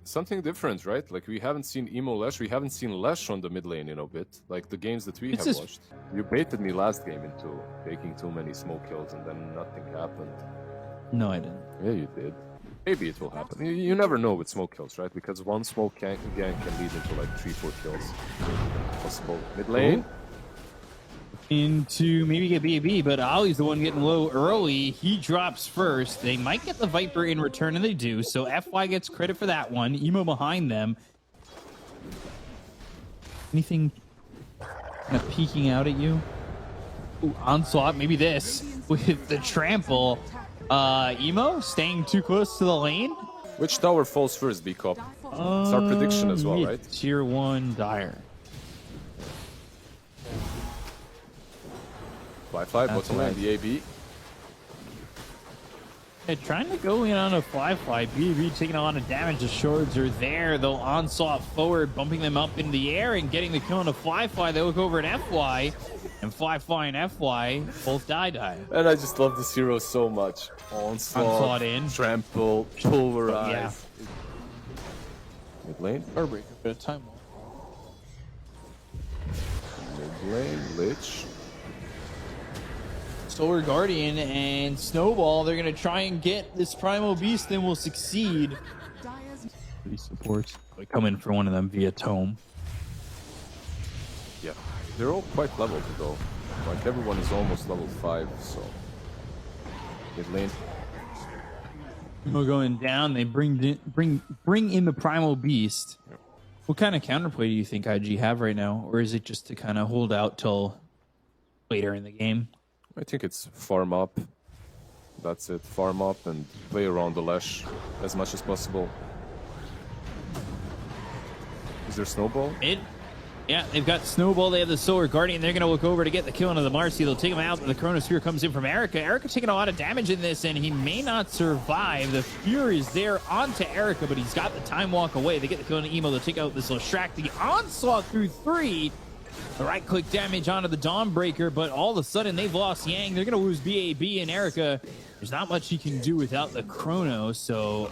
something different, right? Like we haven't seen Emo Lesh, we haven't seen Lesh on the mid lane in a bit. Like the games that we have watched. You baited me last game into taking too many smoke kills and then nothing happened. No, I didn't. Yeah, you did. Maybe it will happen. You never know with smoke kills, right? Because one smoke gank can lead into like 3-4 kills. Possible. Mid lane. Into maybe get BAB, but Ollie's the one getting low early. He drops first. They might get the Viper in return, and they do. So FY gets credit for that one. Emo behind them. Anything kind of peeking out at you? Ooh, onslaught. Maybe this with the trample. Emo staying too close to the lane. Which tower falls first, B-Cop? It's our prediction as well, right? Tier 1 Dire. Fly, bottom lane, the AB. Yeah, trying to go in on a fly. BB taking a lot of damage. The shards are there. They'll onslaught forward, bumping them up in the air and getting the kill on a fly. They look over at FY, and fly and FY both die. And I just love this hero so much. Onslaught in. Trample, pulverize. Yeah. Mid lane. Heartbreaker, bit of time. Mid lane, Lich. Solar Guardian and Snowball, they're going to try and get this Primal Beast, then will succeed. These supports come in for one of them via Tome. Yeah, they're all quite leveled though. Like everyone is almost level 5, so. Mid lane. We're going down, they bring in the Primal Beast. Yeah. What kind of counterplay do you think IG have right now? Or is it just to kind of hold out till later in the game? I think it's farm up. That's it. Farm up and play around the Lash as much as possible. Is there Snowball? Yeah, they've got Snowball. They have the Solar Guardian. They're going to look over to get the kill into the Marcy. They'll take him out. The Chronosphere comes in from Erica. Erica taking a lot of damage in this, and he may not survive. The Fear is there onto Erica, but he's got the Time Walk away. They get the kill into Emo. They'll take out this Leshrac. The Onslaught through 3. The right-click damage onto the Dawnbreaker, but all of a sudden they've lost Yang. They're going to lose BAB, and Erica, there's not much he can do without the Chrono, so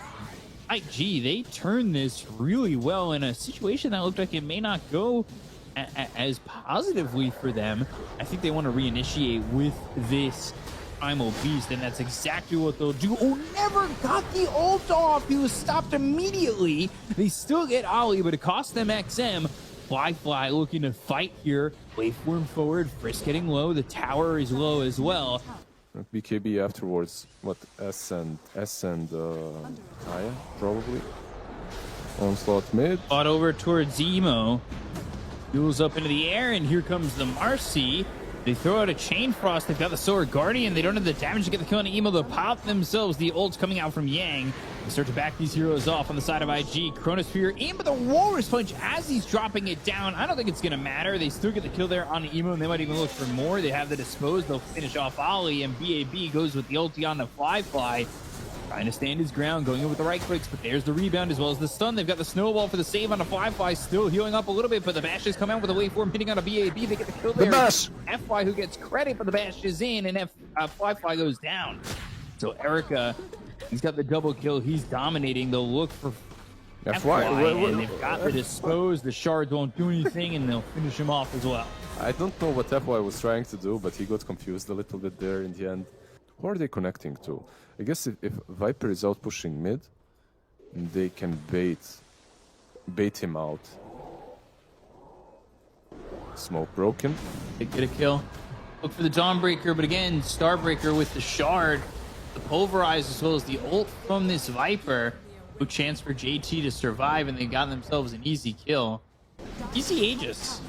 IG, they turned this really well in a situation that looked like it may not go as positively for them. I think they want to reinitiate with this Primal Beast, and that's exactly what they'll do. Oh, never got the ult off. He was stopped immediately. They still get Ollie, but it cost them XM. Fly looking to fight here. Waveform forward. Frisk getting low. The tower is low as well. BKB afterwards. What? S and Aya, probably. Onslaught mid. Fought over towards Emo. Duels up into the air, and here comes the Marcy. They throw out a Chain Frost. They've got the Solar Guardian. They don't have the damage to get the kill on Emo. They'll pop themselves. The ult's coming out from Yang. They start to back these heroes off on the side of IG. Chronosphere aim with the Walrus Punch as he's dropping it down. I don't think it's going to matter. They still get the kill there on Emo, and they might even look for more. They have the Dispose. They'll finish off Ollie, and BAB goes with the ulti on the Fly. Trying to stand his ground, going in with the right clicks, but there's the rebound as well as the stun. They've got the Snowball for the save on a Fly, still healing up a little bit, but the bashes come out with a waveform hitting on a BAB. They get the kill there. The bash! FY who gets credit for the bashes in, and Fly goes down. So Erica, he's got the double kill. He's dominating. They'll look for FY, and they've got the Dispose. The shards won't do anything, and they'll finish him off as well. I don't know what FY was trying to do, but he got confused a little bit there in the end. Who are they connecting to? I guess if Viper is out pushing mid, they can bait him out. Smoke broken. They get a kill. Look for the Dawnbreaker, but again, Starbreaker with the shard, the pulverize as well as the ult from this Viper. No chance for JT to survive, and they got themselves an easy kill. Easy Aegis.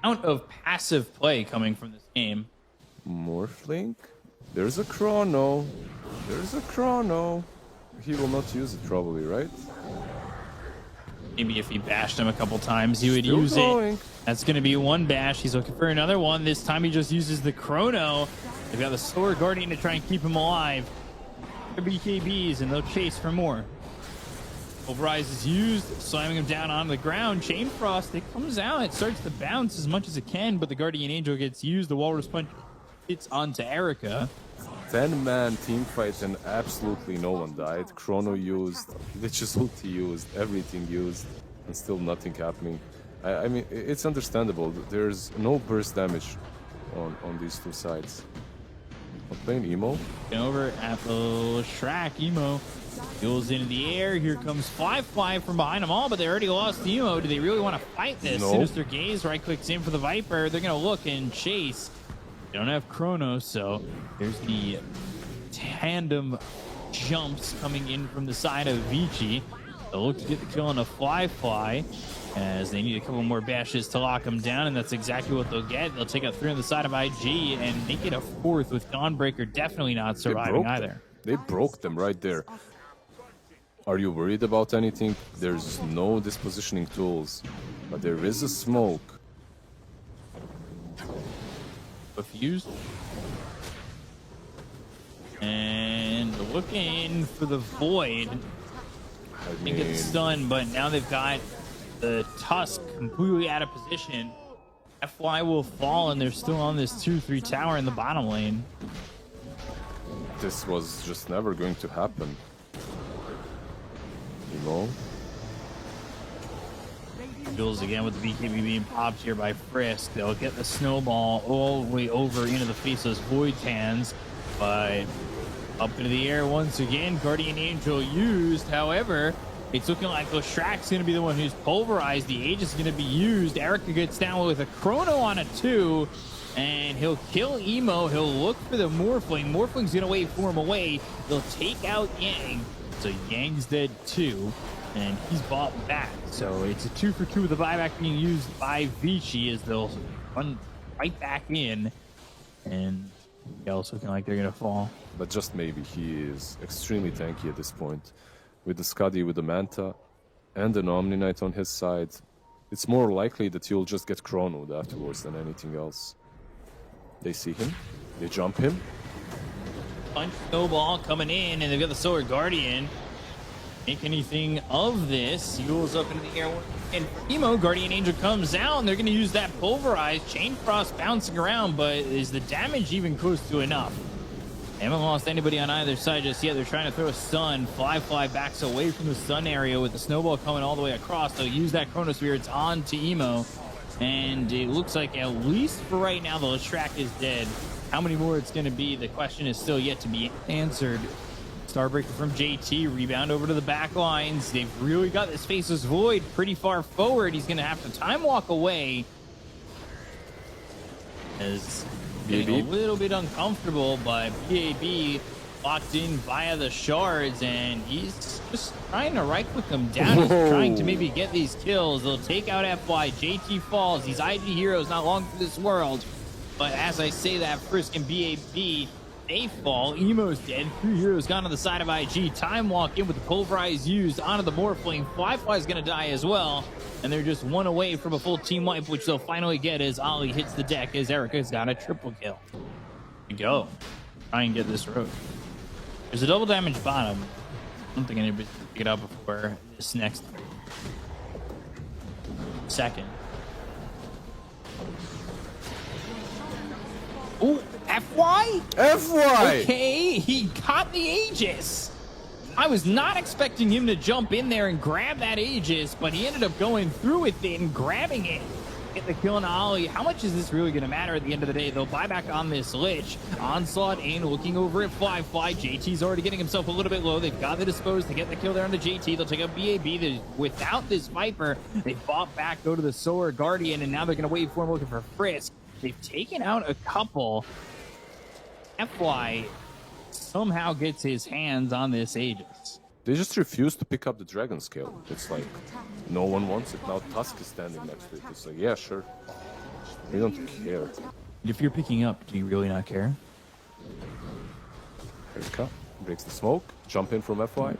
Amount of passive play coming from this game. Morphlink. There's a Chrono. He will not use it probably, right? Maybe if he bashed him a couple times, he would use it. That's going to be one bash. He's looking for another one. This time he just uses the Chrono. They've got the Solar Guardian to try and keep him alive. They're BKBs, and they'll chase for more. Pulverize is used, slamming him down onto the ground. Chain Frost, it comes out. It starts to bounce as much as it can, but the Guardian Angel gets used. The Walrus Punch hits onto Erica. 10-man team fight and absolutely no one died. Chrono used, Lich's ulti used, everything used, and still nothing happening. I mean, it's understandable. There's no burst damage on these two sides. I'm playing Emo. Over at the Shrek, Emo goes into the air. Here comes Fly from behind them all, but they already lost Emo. Do they really want to fight this? No. Sinister Gaze right clicks in for the Viper. They're going to look and chase. They don't have Chrono, so there's the tandem jumps coming in from the side of Vici. They'll look to get the kill on a Fly as they need a couple more bashes to lock them down, and that's exactly what they'll get. They'll take out 3 on the side of IG, and they get a 4th with Dawnbreaker definitely not surviving either. They broke them right there. Are you worried about anything? There's no dispositioning tools, but there is a smoke. Fused. And looking for the Void. I think it's stunned, but now they've got the Tusk completely out of position. FY will fall, and they're still on this 2-3 tower in the bottom lane. This was just never going to happen. You know? Jules again with the BKB being popped here by Frisk. They'll get the snowball all the way over into the face of those Void Tans, but up into the air once again. Guardian Angel used. However, it's looking like Shrak's going to be the one who's pulverized. The Aegis is going to be used. Erica gets down with a Chrono on a 2, and he'll kill Emo. He'll look for the Morphling. Morphling's going to wait for him away. They'll take out Yang. So Yang's dead too, and he's bought back. So it's a 2 for 2 with the buyback being used by Vici as they'll run right back in. And Yell's looking like they're going to fall. But just maybe. He is extremely tanky at this point. With the Scuddy, with the Manta, and an Omni Knight on his side, it's more likely that you'll just get chronoed afterwards than anything else. They see him, they jump him. Punch snowball coming in, and they've got the Solar Guardian. Make anything of this. Yule's up into the air. And for Emo, Guardian Angel comes out, and they're going to use that Pulverize. Chain Frost bouncing around, but is the damage even close to enough? They haven't lost anybody on either side just yet. They're trying to throw a stun. Fly backs away from the stun area with the snowball coming all the way across. They'll use that Chronosphere. It's on to Emo. And it looks like, at least for right now, the Leshrac is dead. How many more it's going to be, the question is still yet to be answered. Starbreaker from JT, rebound over to the back lines. They've really got this Faceless Void pretty far forward. He's going to have to time walk away. As getting a little bit uncomfortable, but BAB locked in via the shards, and he's just trying to right-click them down. He's trying to maybe get these kills. They'll take out FY. JT falls. These IG heroes not long for this world. But as I say that, Frisk and BAB, they fall. Emo's dead. 3 heroes gone on the side of IG. Time walk in with the Pulverize used onto the Morphling. Fly's going to die as well. And they're just 1 away from a full team wipe, which they'll finally get as Ollie hits the deck as Erica's got a triple kill. We go. Try and get this road. There's a double damage bottom. I don't think anybody's going to pick it up before this next second. Ooh, FY? FY! Okay, he caught the Aegis. I was not expecting him to jump in there and grab that Aegis, but he ended up going through with it and grabbing it. Get the kill on Ollie. How much is this really going to matter at the end of the day? They'll buy back on this Lich. Onslaught in, looking over at Fly. JT's already getting himself a little bit low. They've got the Dispose to get the kill there on the JT. They'll take out BAB. Without this Viper, they fought back, go to the Solar Guardian, and now they're going to wait for him looking for Frisk. They've taken out a couple. FY somehow gets his hands on this Aegis. They just refuse to pick up the Dragon Scale. It's like, no one wants it. Now Tusk is standing next to it. It's like, yeah, sure. We don't care. If you're picking up, do you really not care? Erica breaks the smoke. Jump in from FY.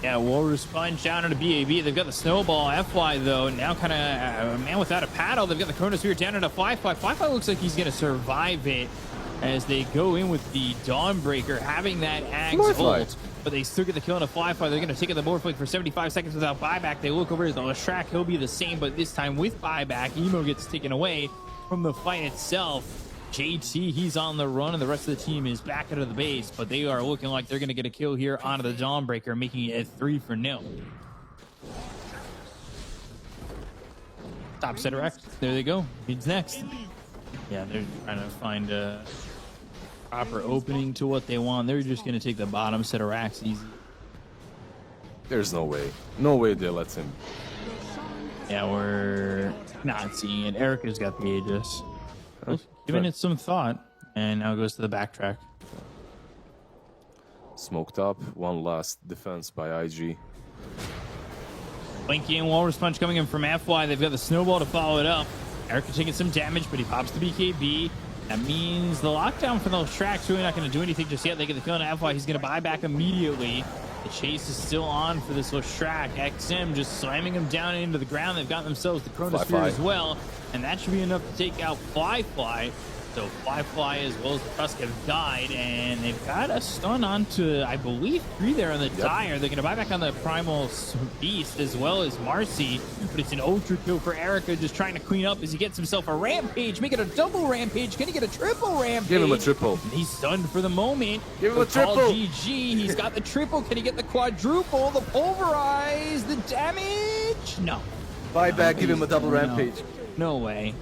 Yeah, Walrus Punch down into BAB. They've got the Snowball. FY, though, now kind of a man without a paddle. They've got the Chronosphere down into Fly. Fly looks like he's going to survive it as they go in with the Dawnbreaker, having that Ag's ult. But they still get the kill on a Fly. They're going to take out the Morphling for 75 seconds without buyback. They look over to the Leshrac. He'll be the same, but this time with buyback. Emo gets taken away from the fight itself. JT, he's on the run, and the rest of the team is back out of the base, but they are looking like they're going to get a kill here onto the Dawnbreaker, making it 3-0. Top center X. There they go. He's next. Yeah, they're trying to find a proper opening to what they want. They're just going to take the bottom set of racks easy. There's no way. No way they let him. Yeah, we're not seeing it. Erica's got the Aegis. Giving it some thought, and now it goes to the backtrack. Smoked up. One last defense by IG. Blinky and Walrus Punch coming in from FY. They've got the Snowball to follow it up. Erica taking some damage, but he pops the BKB. That means the lockdown for those tracks really not going to do anything just yet. They get the kill on FY. He's going to buy back immediately. The chase is still on for this Leshrac. XM just slamming him down into the ground. They've got themselves the Chronosphere as well, and that should be enough to take out Fly. So Fly as well as the Tusk have died, and they've got a stun onto, I believe, 3 there on the Dire. They're going to buy back on the Primal Beast as well as Marcy, but it's an ultra kill for Erica, just trying to clean up as he gets himself a Rampage, make it a double Rampage. Can he get a triple Rampage? Give him a triple. He's stunned for the moment. Give him a triple. GG. He's got the triple. Can he get the quadruple? The Pulverize, the damage? No. Buy back, give him a double Rampage. No way.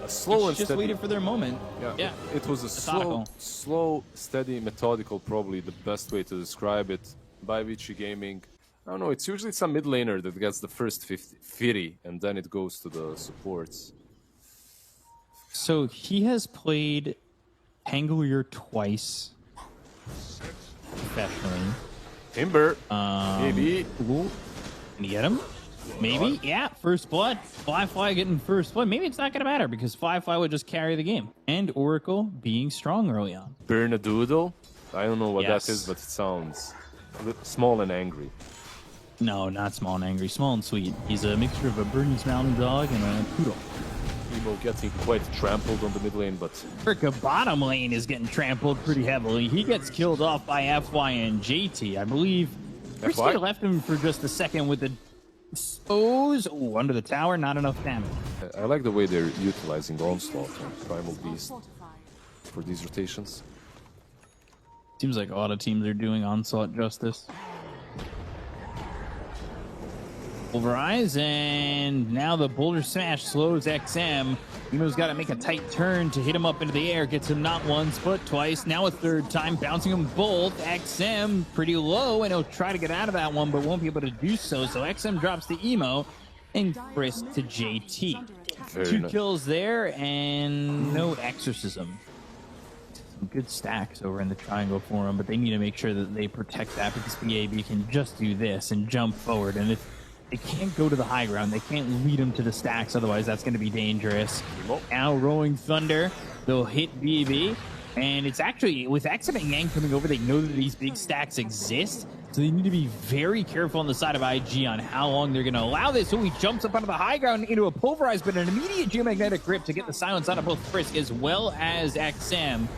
Slow and just steady. waited for their moment. Yeah. It was a Methodical. slow, steady, methodical, probably the best way to describe it. By Vici Gaming. I don't know, it's usually some mid laner that gets the first 50, and then it goes to the supports. So he has played Pangolier twice professionally. Timber, maybe. Can you get him? Maybe, yeah, first blood. Fly getting first blood. Maybe it's not going to matter because Fly would just carry the game. And Oracle being strong early on. Bernadoodle? I don't know what Yes. that is, but it sounds small and angry. No, not small and angry. Small and sweet. He's a mixture of a Bernese Mountain Dog and a Poodle. Emo getting quite trampled on the mid lane, but Erica bottom lane is getting trampled pretty heavily. He gets killed off by FY and JT. I believe FY left him for just a second with the Expose. Oh, under the tower, not enough damage. I like the way they're utilizing Onslaught and Primal Beast for these rotations. Seems like a lot of teams are doing Onslaught justice. Pulverize, and now the Boulder Smash slows XM. Emo's got to make a tight turn to hit him up into the air. Gets him not once, but twice. Now a third time, bouncing them both. XM pretty low, and he'll try to get out of that one, but won't be able to do so. So XM drops the Emo, and Frisk to JT. Two kills there, and no Exorcism. Some good stacks over in the triangle for him, but they need to make sure that they protect that because BAB can just do this and jump forward. And if they can't go to the high ground, they can't lead them to the stacks, otherwise that's going to be dangerous. Now Rolling Thunder, they'll hit BAB, and it's actually, with XM and Yang coming over, they know that these big stacks exist, so they need to be very careful on the side of IG on how long they're going to allow this. So he jumps up onto the high ground into a Pulverize, but an immediate geomagnetic grip to get the silence out of both Frisk as well as XM.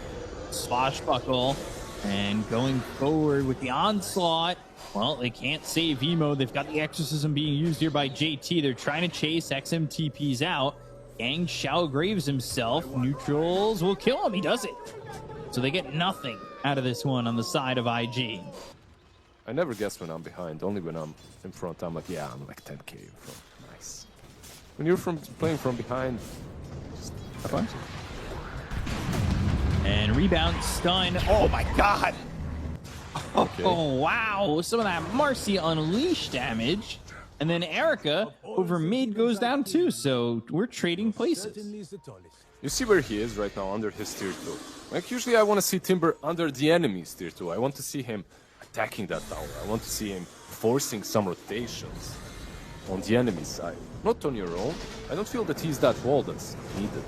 Swashbuckle, and going forward with the Onslaught. Well, they can't save Emo. They've got the Exorcism being used here by JT. They're trying to chase. XM TP's out. Yang Shao Graves himself. Neutrals will kill him. He does it. So they get nothing out of this one on the side of IG. I never guess when I'm behind. Only when I'm in front, I'm like, yeah, I'm like 10k in front. Nice. When you're playing from behind, just have fun. And rebound, stun. Oh my god! Okay. Oh wow! Some of that Marcy Unleash damage. And then Erica over mid goes down too, so we're trading places. You see where he is right now under his tier 2. Like usually I want to see Timber under the enemy's tier 2. I want to see him attacking that tower. I want to see him forcing some rotations on the enemy side. Not on your own. I don't feel that he's that wall that's needed.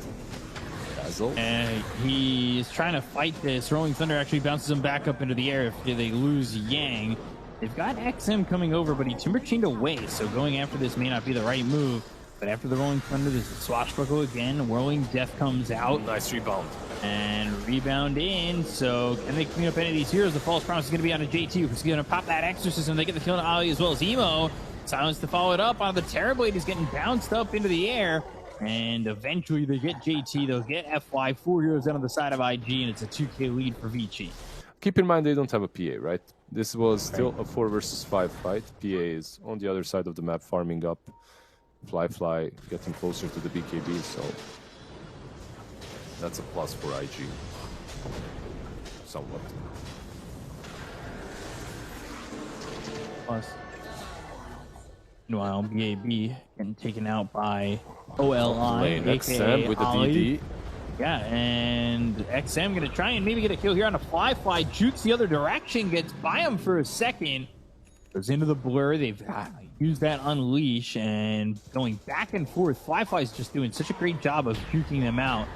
And he's trying to fight this. Rolling Thunder actually bounces him back up into the air if they lose Yang. They've got XM coming over, but he Timber Chained away, so going after this may not be the right move. But after the Rolling Thunder, there's a Swashbuckle again. Whirling Death comes out. Nice rebound. And rebound in, so can they clean up any of these heroes? The False Promise is going to be on a JT, who's going to pop that Exorcism. They get the kill on Ali as well as Emo. Silence to follow it up on the Terrorblade is getting bounced up into the air. And eventually they get JT, they'll get FY, 4 heroes down on the side of IG, and it's a 2K lead for Vici. Keep in mind they don't have a PA, right? This was still a 4 versus 5 fight. PA is on the other side of the map, farming up. Fly, getting closer to the BKB, so that's a plus for IG. Somewhat. Plus. Meanwhile, BAB getting taken out by OLI, XM with the Ollie. DD. Yeah, and XM gonna try and maybe get a kill here on a fly, shoots the other direction, gets by him for a second, goes into the blur. They've used that unleash and going back and forth. Fly's just doing such a great job of juking them out,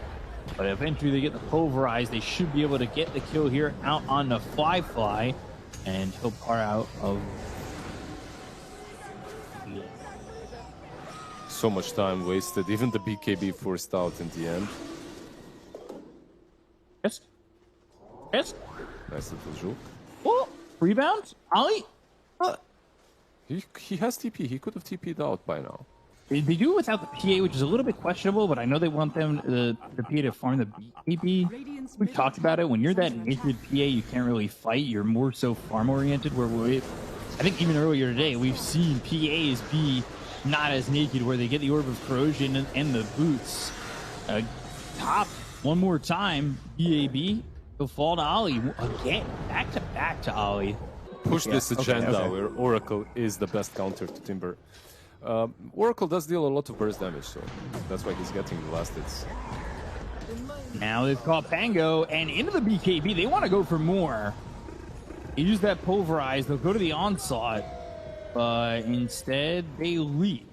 but eventually they get the pulverized. They should be able to get the kill here out on the fly, and he'll par out of. So much time wasted. Even the BKB forced out in the end. Yes. Nice little juke. Oh, rebound. Ollie. He has TP. He could have TP'd out by now. They do it without the PA, which is a little bit questionable, but I know they want them the PA to farm the BKB. We talked about it. When you're that naked PA, you can't really fight. You're more so farm oriented. I think even earlier today, we've seen PAs be not as naked, where they get the Orb of Corrosion and the boots. Top one more time, BAB will fall to Ollie again, back to Ollie. Push this agenda where Oracle is the best counter to Timber. Oracle does deal a lot of burst damage, so that's why he's getting the last hits. Now they've caught Pango and into the BKB. They want to go for more. They use that pulverize. They'll go to the onslaught, but instead they leave.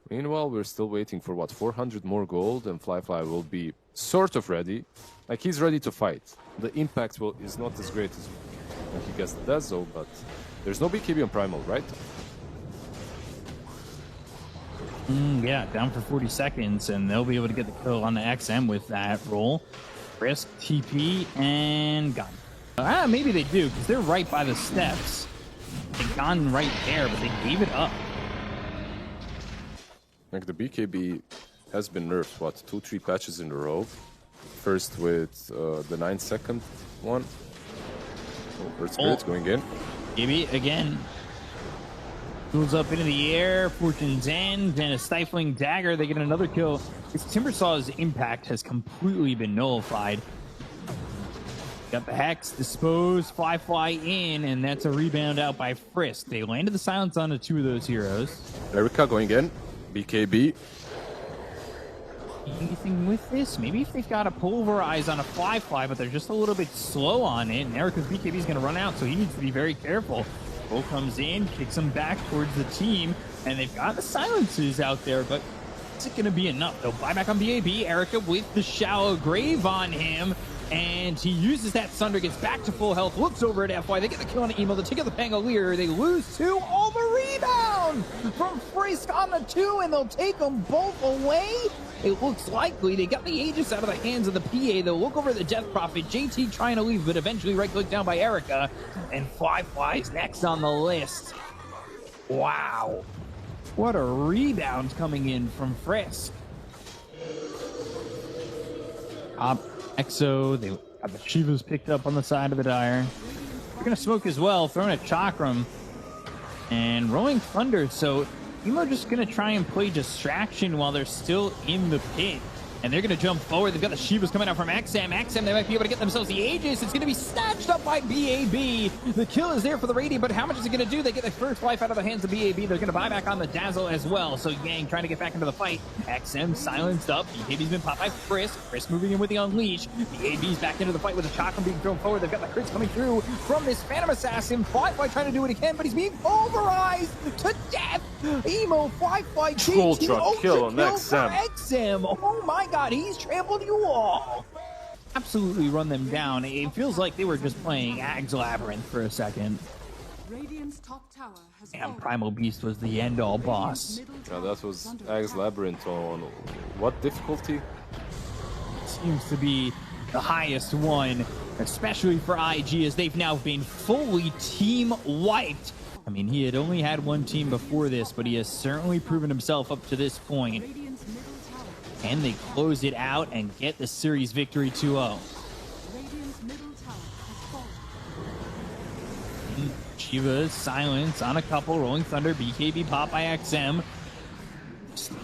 Meanwhile, we're still waiting for what, 400 more gold, and Fly will be sort of ready. Like, he's ready to fight. The impact is not as great as he gets the Dezo, but there's no BKB on Primal, right? Yeah, down for 40 seconds, and they'll be able to get the kill on the XM with that roll. Risk, TP, and gone. Maybe they do, because they're right by the steps. They've gone right there, but they gave it up. Like, the BKB has been nerfed, what, 2-3 patches in a row? First with the 9-second one. Oh, Earth Spirit's going in. BKB again. Moves up into the air, Fortune's End, and a stifling dagger. They get another kill. This Timbersaw's impact has completely been nullified. Got the Hex, dispose, fly in, and that's a rebound out by Frisk. They landed the silence onto 2 of those heroes. Erica going in. BKB. Anything with this? Maybe if they've got a pulverize on a fly, but they're just a little bit slow on it, and Erica's BKB is going to run out, so he needs to be very careful. Bull comes in, kicks him back towards the team, and they've got the silences out there, but is it going to be enough? They'll buy back on BAB. Erica with the shallow grave on him, and he uses that Sunder, gets back to full health, looks over at FY. They get the kill on the emo. They take out the Pangolier. They lose 2. Oh, the rebound from Frisk on the 2, and they'll take them both away. It looks likely they got the Aegis out of the hands of the PA. They'll look over at the Death Prophet. JT trying to leave, but eventually right-click down by Erica. And Fly's next on the list. Wow. What a rebound coming in from Frisk. Exo, they got the Shivas picked up on the side of the Dire. They're going to smoke as well, throwing a Chakram. And Rolling Thunder, so Emo just going to try and play distraction while they're still in the pit. And they're going to jump forward. They've got the Shivas coming out from XM. they might be able to get themselves the Aegis. It's going to be snatched up by BAB. The kill is there for the Radiant, but how much is it going to do? They get the first life out of the hands of BAB. They're going to buy back on the Dazzle as well. So Yang trying to get back into the fight. XM silenced up. BAB's been popped by Frisk. Frisk moving in with the Unleash. BAB's back into the fight with the Chakram being thrown forward. They've got the crits coming through from this Phantom Assassin. Fly trying to do it again, but he's being pulverized to death. Emo, Fly, Troll truck kill on XM. Oh my god, he's trampled you all. Absolutely run them down. It feels like they were just playing Ag's Labyrinth for a second. Radiant's top tower has And Primal Beast was the end-all boss. Yeah, that was Ag's Labyrinth on what difficulty? Seems to be the highest one, especially for IG, as they've now been fully team wiped. I mean, he had only had one team before this, but he has certainly proven himself up to this point. Radiant's middle Can they close it out and get the series victory 2-0? Radiant's middle tower has fallen. Shiva's silence on a couple. Rolling Thunder, BKB pop by XM.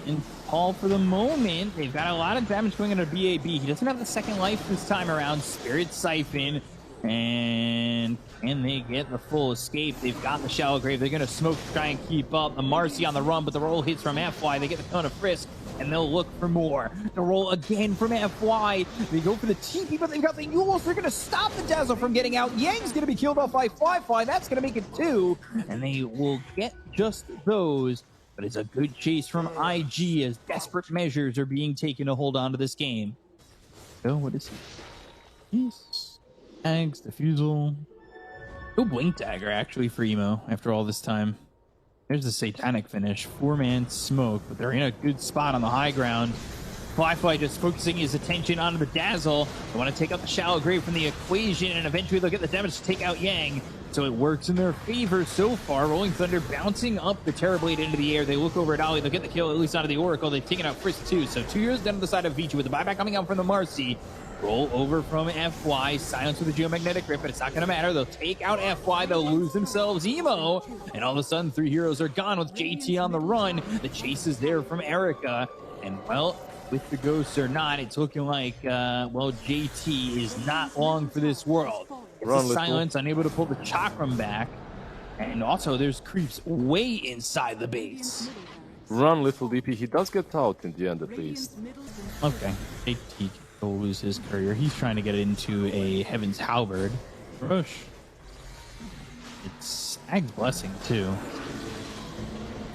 And Paul for the moment. They've got a lot of damage going into BAB. He doesn't have the second life this time around. Spirit Siphon. And can they get the full escape? They've got the Shallow Grave. They're going to smoke to try and keep up. The Marcy on the run, but the roll hits from FY. They get the Cone of Frisk, and they'll look for more. The roll again from FY. They go for the TP, but they've got the Yules. They're going to stop the Dazzle from getting out. Yang's going to be killed off by Fly. That's going to make it 2, and they will get just those. But it's a good chase from IG as desperate measures are being taken to hold on to this game. So, what is he? Yes. Tags, Diffusal. No Blink Dagger, actually, for Emo after all this time. There's the Satanic finish. 4-man smoke, but they're in a good spot on the high ground. Fly just focusing his attention onto the Dazzle. They want to take out the Shallow Grave from the equation, and eventually they'll get the damage to take out Yang. So it works in their favor so far. Rolling Thunder bouncing up the Terrorblade into the air. They look over at Ollie. They'll get the kill, at least out of the Oracle. They've taken out Frisk too. So 2 years down to the side of Vici with the buyback coming out from the Marcy. Roll over from FY. Silence with the Geomagnetic Grip, but it's not going to matter. They'll take out FY. They'll lose themselves Emo. And all of a sudden, 3 heroes are gone with JT on the run. The chase is there from Erica. And, well, with the ghosts or not, it's looking like, well, JT is not long for this world. It's a silence, unable to pull the Chakram back. And also, there's creeps way inside the base. Run, little DP. He does get out in the end, at least. Okay. JT will lose his career. He's trying to get into a Heaven's Halberd. Rush. It's Ag's Blessing, too.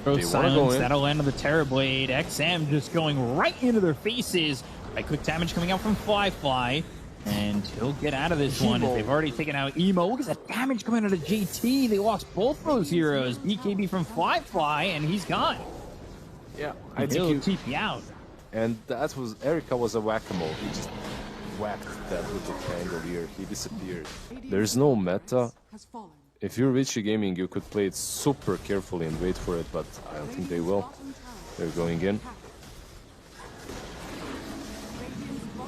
Throw silence. That'll end on the Terrorblade. XM just going right into their faces. By quick damage coming out from Fly. And he'll get out of this one. They've already taken out Emo. Look at that damage coming out of JT. They lost both those heroes. BKB from Fly, and he's gone. Yeah, I think he'll TP out. And that was, Erica was a whack-a-mole. He just whacked that little triangle here. He disappeared. There's no meta. If you're Vichy Gaming, you could play it super carefully and wait for it, but I don't think they will. They're going in.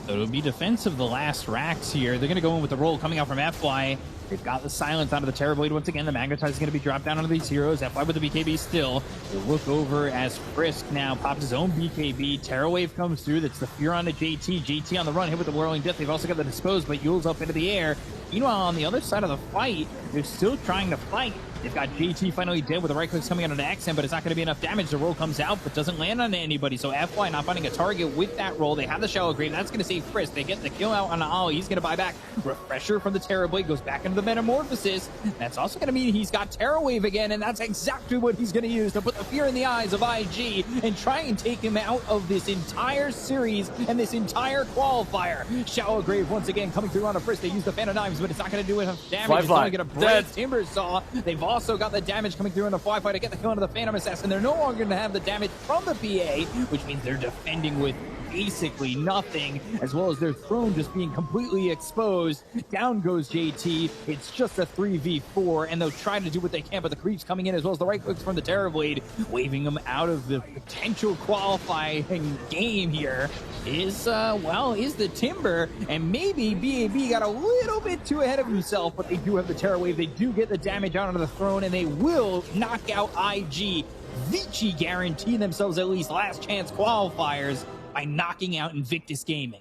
So it'll be defense of the last racks here. They're going to go in with the roll coming out from FY. They've got the silence out of the Terrorblade once again. The Magnetize is going to be dropped down onto these heroes. FY with the BKB still. They look over as Frisk now pops his own BKB. Terrorwave comes through. That's the Fear onto JT. JT on the run, hit with the Whirling Death. They've also got the Dispose, but Yule's up into the air. Meanwhile, on the other side of the fight, they're still trying to fight. They've got JT finally dead with the right clicks coming out of the XM, but it's not going to be enough damage. The roll comes out, but doesn't land on anybody. So FY not finding a target with that roll. They have the Shallow Grave. That's going to save Frisk. They get the kill out on Ollie. He's going to buy back. Refresher from the Terrorblade goes back into the Metamorphosis. That's also going to mean he's got Terrorwave again, and that's exactly what he's going to use to put the fear in the eyes of IG and try and take him out of this entire series and this entire qualifier. Shallow Grave once again coming through on a Frisk. They use the Phantom Knives, but it's not going to do enough damage. It's only going to break Timber Saw. They've also got the damage coming through in the Fly to get the kill into the Phantom Assassin. They're no longer going to have the damage from the PA, which means they're defending with basically nothing, as well as their throne just being completely exposed. Down goes JT. It's just a 3v4, and they'll try to do what they can, but the creeps coming in, as well as the right clicks from the Terrorblade, waving them out of the potential qualifying game here is, well, is the Timber, and maybe BAB got a little bit too ahead of himself, but they do have the Terrorwave. They do get the damage out of the throne, and they will knock out IG. Vichy guarantee themselves at least last chance qualifiers by knocking out Invictus Gaming.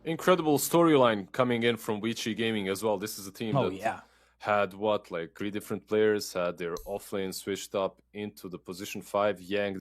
Incredible storyline coming in from Vichy Gaming as well. This is a team that had, what, like 3 different players, had their offlane switched up into the position 5. Yang